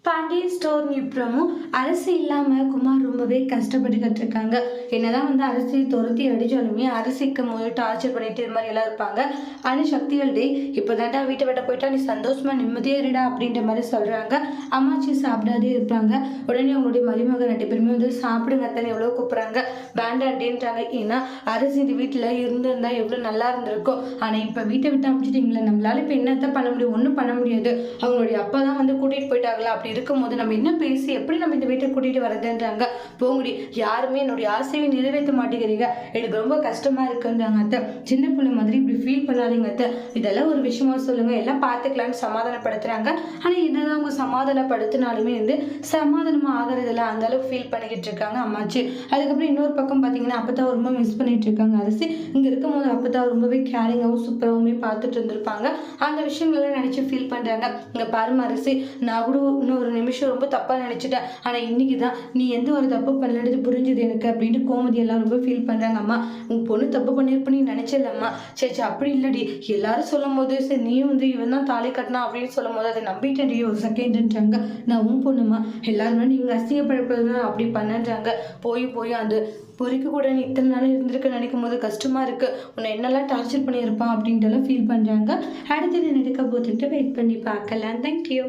Pandian store நிப்ரமும் அரசு இல்லாமல் குமார் ரொம்பவே கஷ்டப்பட்டுக்கிட்டு இருக்காங்க. என்னதான் வந்து அரசியை துரத்தி அடித்தாலுமே அரசிக்கு முதல் டார்ச்சர் பண்ணிட்டு இது மாதிரி எல்லாம் இருப்பாங்க. ஆனால் சக்திகள் டே இப்போ தாண்டா வீட்டை விட்ட போயிட்டா நீ சந்தோஷமா நிம்மதியாக இருடா அப்படின்ற மாதிரி சொல்கிறாங்க. அம்மாச்சி சாப்பிடாதே இருப்பாங்க. உடனே அவங்களுடைய மருமகள் 2 பேருமே வந்து சாப்பிடுங்க அத்தனை எவ்வளோ கூப்பிட்றாங்க வேண்டாண்டேன்றாங்க. ஏன்னா அரசு இந்த வீட்டில் இருந்திருந்தா எவ்வளோ நல்லா இருந்திருக்கும். ஆனால் இப்போ வீட்டை விட்டு அனுப்பிச்சிட்டிங்களே, நம்மளால இப்போ என்னத்தான் பண்ண முடியும்? ஒன்றும் பண்ண முடியாது. அவங்களுடைய அப்பா தான் வந்து கூட்டிகிட்டு போயிட்டாங்களா, அப்படி இருக்கும்போது நம்ம என்ன பேசி எப்படி நம்ம இந்த வீட்டை கூட்டிகிட்டு வரதுன்றாங்க. போங்கடி, யாருமே என்னுடைய ஆசையை நிறைவேற்ற மாட்டேங்கிறீங்க, எனக்கு ரொம்ப கஷ்டமா இருக்குன்றாங்க. அத்தை, சின்ன பிள்ளை மாதிரி இப்படி ஃபீல் பண்ணாதீங்க அத்தை, இதெல்லாம் ஒரு விஷயமா சொல்லுங்க, எல்லாம் பார்த்துக்கலான்னு சமாதானப்படுத்துறாங்க. ஆனால் என்னதான் அவங்க சமாதானப்படுத்தினாலுமே வந்து சமாதானமா ஆகிறதுல அந்த அளவுக்கு ஃபீல் பண்ணிக்கிட்டு இருக்காங்க அம்மாச்சி. அதுக்கப்புறம் இன்னொரு பக்கம் பார்த்தீங்கன்னா அப்பதான் ரொம்ப மிஸ் பண்ணிட்டு இருக்காங்க அரசி. இங்கே இருக்கும் போது அப்பதான் ரொம்பவே கேரிங்காகவும் சூப்பராகவுமே பார்த்துட்டு இருந்திருப்பாங்க. அந்த விஷயங்கள்லாம் நினச்சி ஃபீல் பண்ணுறாங்க. இங்கே பாருமா அரசி, நான் கூட இன்னொரு நிமிஷம் ரொம்ப தப்பாக நினச்சிட்டேன், ஆனால் இன்னைக்கு தான் நீ எந்த ஒரு தப்பு பண்ணலன்றது புரிஞ்சுது எனக்கு அப்படின்ட்டு கோமதி எல்லாம் ரொம்ப ஃபீல் பண்ணுறாங்க. அம்மா, உன் பொண்ணு தப்பு பண்ணியிருப்ப நீ நினச்சிடலம்மா. சரி அப்படி இல்லடி, எல்லாரும் சொல்லும் போது சரி நீயும் வந்து இவன் தான் தாலி கட்டினா அப்படின்னு சொல்லும் போது அதை நம்பிட்டேன் ஒரு செகண்ட்ன்றாங்க. நான் உன் பொண்ணுமா, எல்லாருமே நீங்கள் அசிங்கப்படுறதுனா அப்படி பண்ணன்றாங்க. போய் அந்த பொறிக்கு கூட நீ இத்தனை நாள் இருந்திருக்க நினைக்கும் போது கஷ்டமா இருக்கு. உன்னை என்னெல்லாம் டார்ச்சர் பண்ணியிருப்பான் அப்படின்ட்டு எல்லாம் ஃபீல் பண்ணுறாங்க. அடுத்து என்ன நடக்க போதுன்ட்டு வெயிட் பண்ணி பார்க்கலாம். தேங்க்யூ.